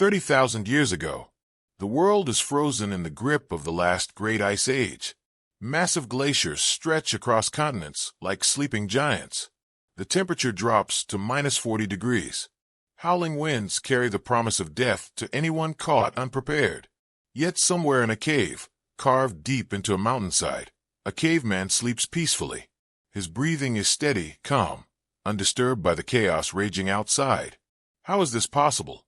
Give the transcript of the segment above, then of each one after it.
30,000 years ago, the world is frozen in the grip of the last great ice age. Massive glaciers stretch across continents like sleeping giants. The temperature drops to minus 40 degrees. Howling winds carry the promise of death to anyone caught unprepared. Yet somewhere in a cave, carved deep into a mountainside, a caveman sleeps peacefully. His breathing is steady, calm, undisturbed by the chaos raging outside. How is this possible?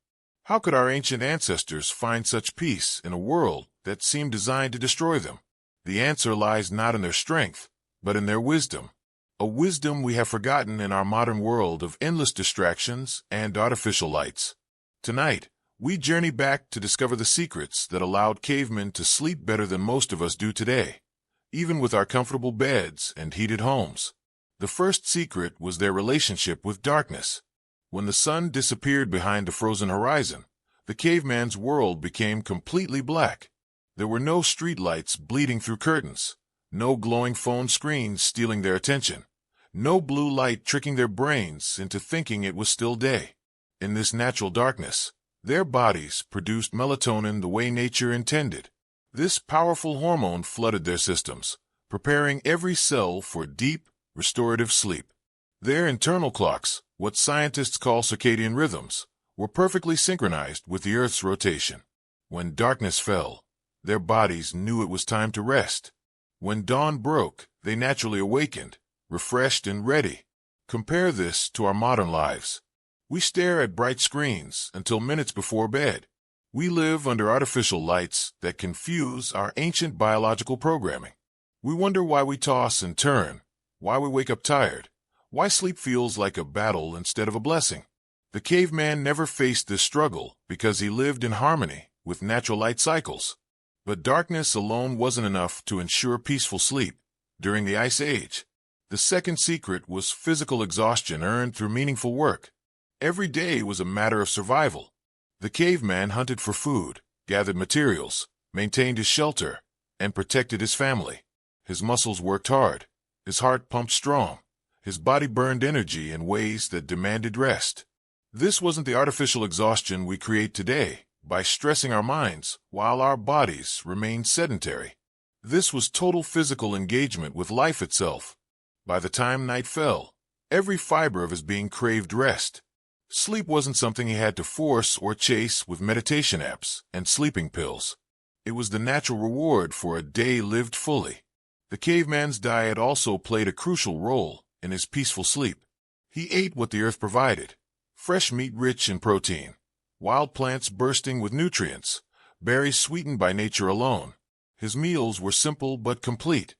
How could our ancient ancestors find such peace in a world that seemed designed to destroy them? The answer lies not in their strength, but in their wisdom. A wisdom we have forgotten in our modern world of endless distractions and artificial lights. Tonight, we journey back to discover the secrets that allowed cavemen to sleep better than most of us do today, even with our comfortable beds and heated homes. The first secret was their relationship with darkness. When the sun disappeared behind the frozen horizon, the caveman's world became completely black. There were no streetlights bleeding through curtains, no glowing phone screens stealing their attention, no blue light tricking their brains into thinking it was still day. In this natural darkness, their bodies produced melatonin the way nature intended. This powerful hormone flooded their systems, preparing every cell for deep, restorative sleep. Their internal clocks, what scientists call circadian rhythms, were perfectly synchronized with the Earth's rotation. When darkness fell, their bodies knew it was time to rest. When dawn broke, they naturally awakened, refreshed and ready. Compare this to our modern lives. We stare at bright screens until minutes before bed. We live under artificial lights that confuse our ancient biological programming. We wonder why we toss and turn, why we wake up tired, why sleep feels like a battle instead of a blessing. The caveman never faced this struggle because he lived in harmony with natural light cycles. But darkness alone wasn't enough to ensure peaceful sleep during the Ice Age. The second secret was physical exhaustion earned through meaningful work. Every day was a matter of survival. The caveman hunted for food, gathered materials, maintained his shelter, and protected his family. His muscles worked hard. His heart pumped strong. His body burned energy in ways that demanded rest. This wasn't the artificial exhaustion we create today by stressing our minds while our bodies remain sedentary. This was total physical engagement with life itself. By the time night fell, every fiber of his being craved rest. Sleep wasn't something he had to force or chase with meditation apps and sleeping pills. It was the natural reward for a day lived fully. The caveman's diet also played a crucial role in his peaceful sleep. He ate what the earth provided, fresh meat rich in protein, wild plants bursting with nutrients, berries sweetened by nature alone. His meals were simple but complete,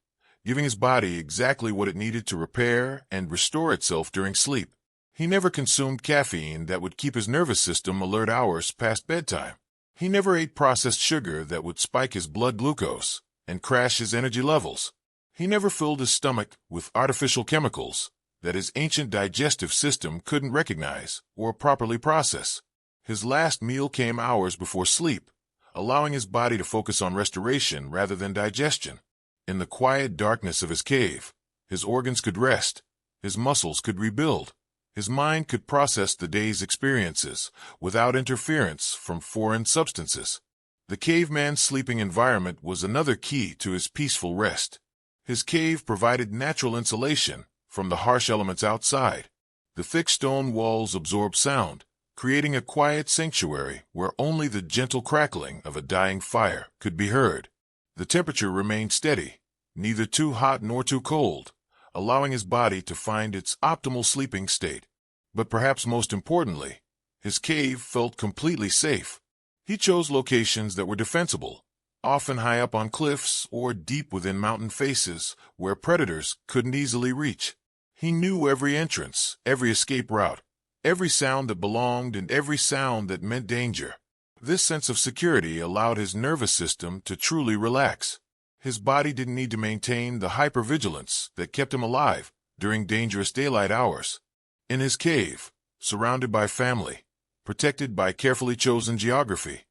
giving his body exactly what it needed to repair and restore itself during sleep. He never consumed caffeine that would keep his nervous system alert hours past bedtime. He never ate processed sugar that would spike his blood glucose and crash his energy levels. He never filled his stomach with artificial chemicals that his ancient digestive system couldn't recognize or properly process. His last meal came hours before sleep, allowing his body to focus on restoration rather than digestion. In the quiet darkness of his cave, his organs could rest, his muscles could rebuild, his mind could process the day's experiences without interference from foreign substances. The caveman's sleeping environment was another key to his peaceful rest. His cave provided natural insulation from the harsh elements outside. The thick stone walls absorbed sound, creating a quiet sanctuary where only the gentle crackling of a dying fire could be heard. The temperature remained steady, neither too hot nor too cold, allowing his body to find its optimal sleeping state. But perhaps most importantly, his cave felt completely safe. He chose locations that were defensible, often high up on cliffs or deep within mountain faces where predators couldn't easily reach. He knew every entrance, every escape route, every sound that belonged and every sound that meant danger. This sense of security allowed his nervous system to truly relax. His body didn't need to maintain the hypervigilance that kept him alive during dangerous daylight hours. In his cave, surrounded by family, protected by carefully chosen geography,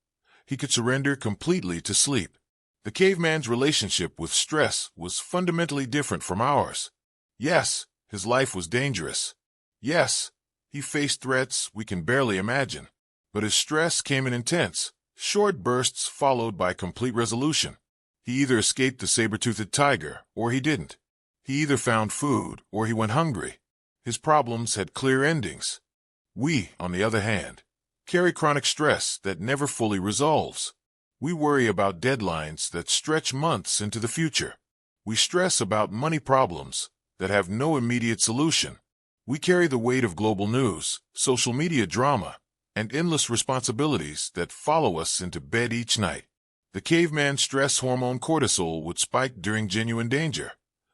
he could surrender completely to sleep. The caveman's relationship with stress was fundamentally different from ours. Yes, his life was dangerous. Yes, he faced threats we can barely imagine. But his stress came in intense, short bursts followed by complete resolution. He either escaped the saber-toothed tiger, or he didn't. He either found food, or he went hungry. His problems had clear endings. We, on the other hand, carry chronic stress that never fully resolves. We worry about deadlines that stretch months into the future. We stress about money problems that have no immediate solution. We carry the weight of global news, social media drama, and endless responsibilities that follow us into bed each night. The caveman stress hormone cortisol would spike during genuine danger,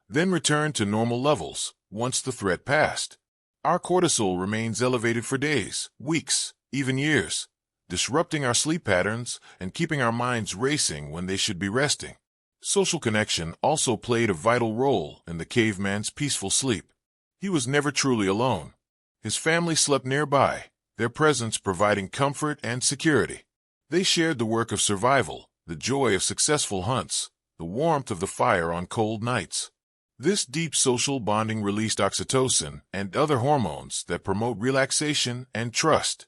then return to normal levels once the threat passed. Our cortisol remains elevated for days, weeks, even years, disrupting our sleep patterns and keeping our minds racing when they should be resting. Social connection also played a vital role in the caveman's peaceful sleep. He was never truly alone. His family slept nearby, their presence providing comfort and security. They shared the work of survival, the joy of successful hunts, the warmth of the fire on cold nights. This deep social bonding released oxytocin and other hormones that promote relaxation and trust.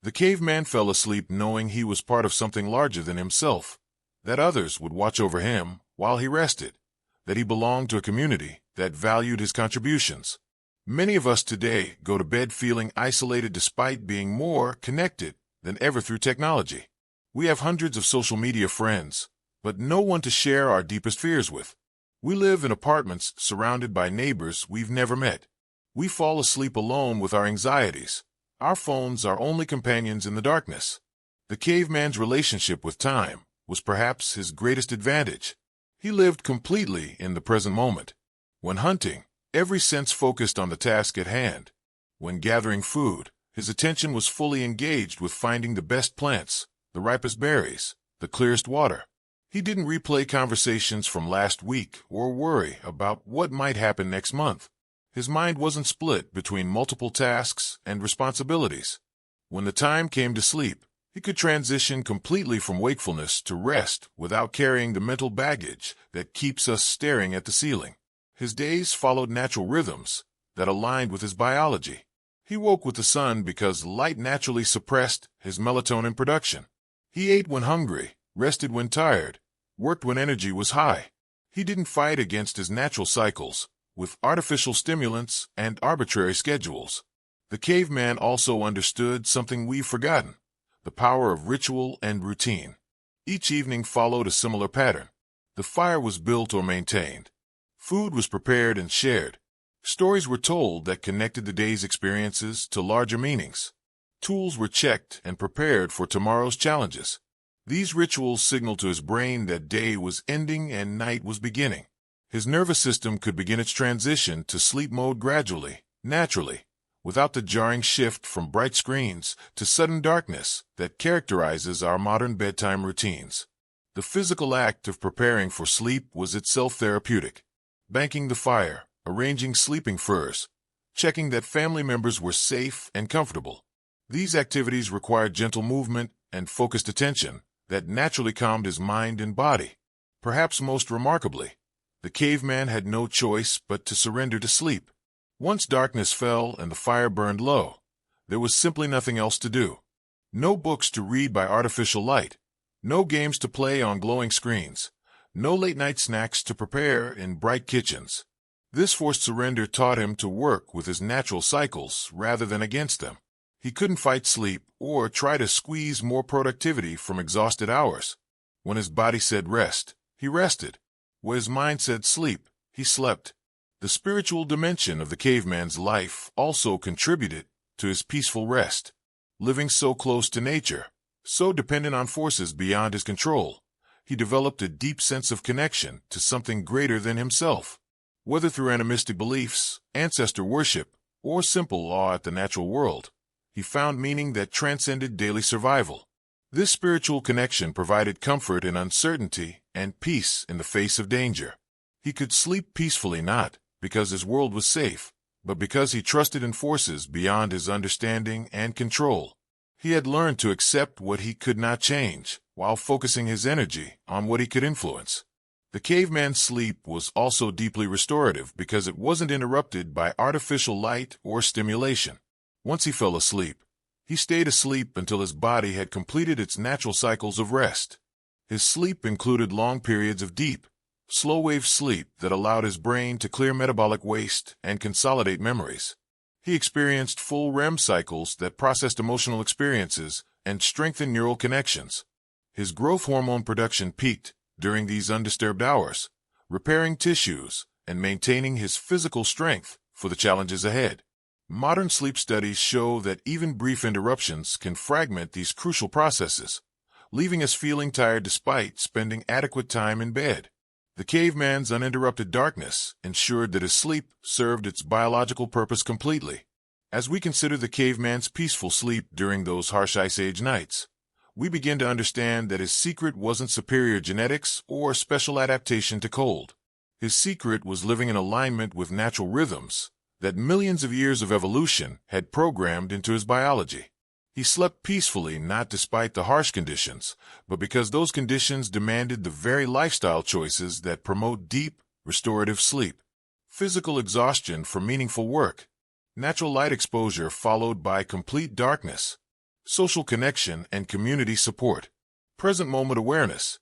The caveman fell asleep knowing he was part of something larger than himself, that others would watch over him while he rested, that he belonged to a community that valued his contributions. Many of us today go to bed feeling isolated despite being more connected than ever through technology. We have hundreds of social media friends, but no one to share our deepest fears with. We live in apartments surrounded by neighbors we've never met. We fall asleep alone with our anxieties. Our phones are only companions in the darkness. The caveman's relationship with time was perhaps his greatest advantage. He lived completely in the present moment. When hunting, every sense focused on the task at hand. When gathering food, his attention was fully engaged with finding the best plants, the ripest berries, the clearest water. He didn't replay conversations from last week or worry about what might happen next month. His mind wasn't split between multiple tasks and responsibilities. When the time came to sleep, he could transition completely from wakefulness to rest without carrying the mental baggage that keeps us staring at the ceiling. His days followed natural rhythms that aligned with his biology. He woke with the sun because light naturally suppressed his melatonin production. He ate when hungry, rested when tired, worked when energy was high. He didn't fight against his natural cycles with artificial stimulants and arbitrary schedules. The caveman also understood something we've forgotten: the power of ritual and routine. Each evening followed a similar pattern. The fire was built or maintained. Food was prepared and shared. Stories were told that connected the day's experiences to larger meanings. Tools were checked and prepared for tomorrow's challenges. These rituals signaled to his brain that day was ending and night was beginning. His nervous system could begin its transition to sleep mode gradually, naturally, without the jarring shift from bright screens to sudden darkness that characterizes our modern bedtime routines. The physical act of preparing for sleep was itself therapeutic. Banking the fire, arranging sleeping furs, checking that family members were safe and comfortable. These activities required gentle movement and focused attention that naturally calmed his mind and body. Perhaps most remarkably, the caveman had no choice but to surrender to sleep. Once darkness fell and the fire burned low, there was simply nothing else to do. No books to read by artificial light, no games to play on glowing screens, no late-night snacks to prepare in bright kitchens. This forced surrender taught him to work with his natural cycles rather than against them. He couldn't fight sleep or try to squeeze more productivity from exhausted hours. When his body said rest, he rested. When his mind said sleep, he slept. The spiritual dimension of the caveman's life also contributed to his peaceful rest. Living so close to nature, so dependent on forces beyond his control, he developed a deep sense of connection to something greater than himself. Whether through animistic beliefs, ancestor worship, or simple awe at the natural world, he found meaning that transcended daily survival. This spiritual connection provided comfort in uncertainty and peace in the face of danger. He could sleep peacefully not because his world was safe, but because he trusted in forces beyond his understanding and control. He had learned to accept what he could not change, while focusing his energy on what he could influence. The caveman's sleep was also deeply restorative because it wasn't interrupted by artificial light or stimulation. Once he fell asleep, He stayed asleep until his body had completed its natural cycles of rest. His sleep included long periods of deep, slow-wave sleep that allowed his brain to clear metabolic waste and consolidate memories. He experienced full REM cycles that processed emotional experiences and strengthened neural connections. His growth hormone production peaked during these undisturbed hours, repairing tissues and maintaining his physical strength for the challenges ahead. Modern sleep studies show that even brief interruptions can fragment these crucial processes, leaving us feeling tired despite spending adequate time in bed. The caveman's uninterrupted darkness ensured that his sleep served its biological purpose completely. As we consider the caveman's peaceful sleep during those harsh Ice Age nights, we begin to understand that his secret wasn't superior genetics or special adaptation to cold. His secret was living in alignment with natural rhythms that millions of years of evolution had programmed into his biology. He slept peacefully not despite the harsh conditions, but because those conditions demanded the very lifestyle choices that promote deep, restorative sleep. Physical exhaustion for meaningful work, natural light exposure followed by complete darkness, social connection and community support, present moment awareness,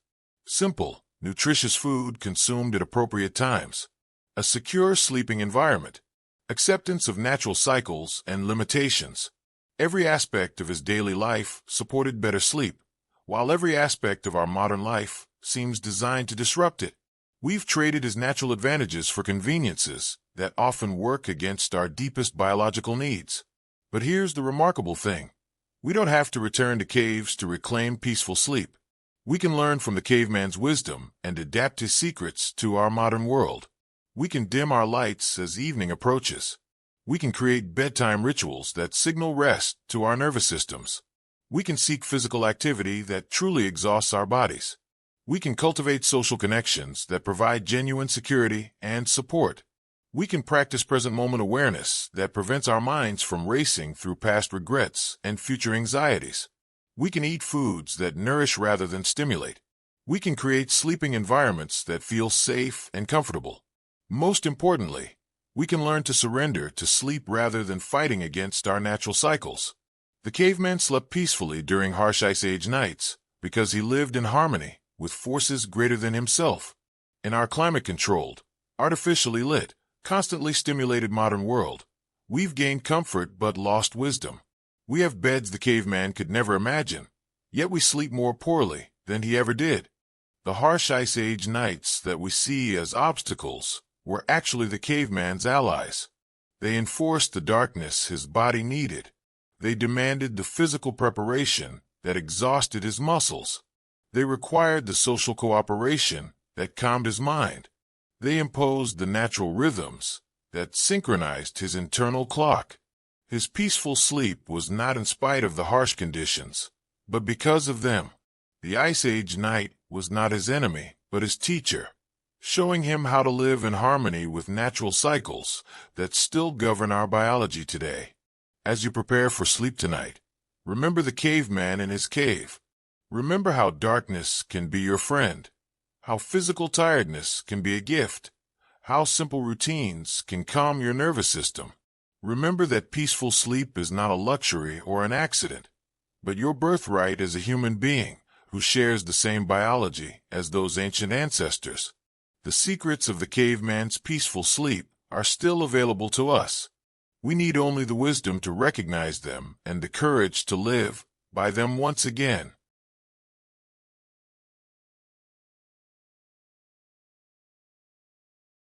simple, nutritious food consumed at appropriate times, a secure sleeping environment, acceptance of natural cycles and limitations. Every aspect of his daily life supported better sleep, while every aspect of our modern life seems designed to disrupt it. We've traded his natural advantages for conveniences that often work against our deepest biological needs. But here's the remarkable thing. We don't have to return to caves to reclaim peaceful sleep. We can learn from the caveman's wisdom and adapt his secrets to our modern world. We can dim our lights as evening approaches. We can create bedtime rituals that signal rest to our nervous systems. We can seek physical activity that truly exhausts our bodies. We can cultivate social connections that provide genuine security and support. We can practice present moment awareness that prevents our minds from racing through past regrets and future anxieties. We can eat foods that nourish rather than stimulate. We can create sleeping environments that feel safe and comfortable. Most importantly, we can learn to surrender to sleep rather than fighting against our natural cycles. The caveman slept peacefully during harsh Ice Age nights because he lived in harmony with forces greater than himself. In our climate-controlled, artificially lit, constantly stimulated modern world, we've gained comfort but lost wisdom. We have beds the caveman could never imagine, yet we sleep more poorly than he ever did. The harsh Ice Age nights that we see as obstacles were actually the caveman's allies. They enforced the darkness his body needed. They demanded the physical preparation that exhausted his muscles. They required the social cooperation that calmed his mind. They imposed the natural rhythms that synchronized his internal clock. His peaceful sleep was not in spite of the harsh conditions, but because of them. The Ice Age night was not his enemy, but his teacher, showing him how to live in harmony with natural cycles that still govern our biology today. As you prepare for sleep tonight, remember the caveman in his cave. Remember how darkness can be your friend, how physical tiredness can be a gift, how simple routines can calm your nervous system. Remember that peaceful sleep is not a luxury or an accident, but your birthright as a human being who shares the same biology as those ancient ancestors. The secrets of the caveman's peaceful sleep are still available to us. We need only the wisdom to recognize them and the courage to live by them once again.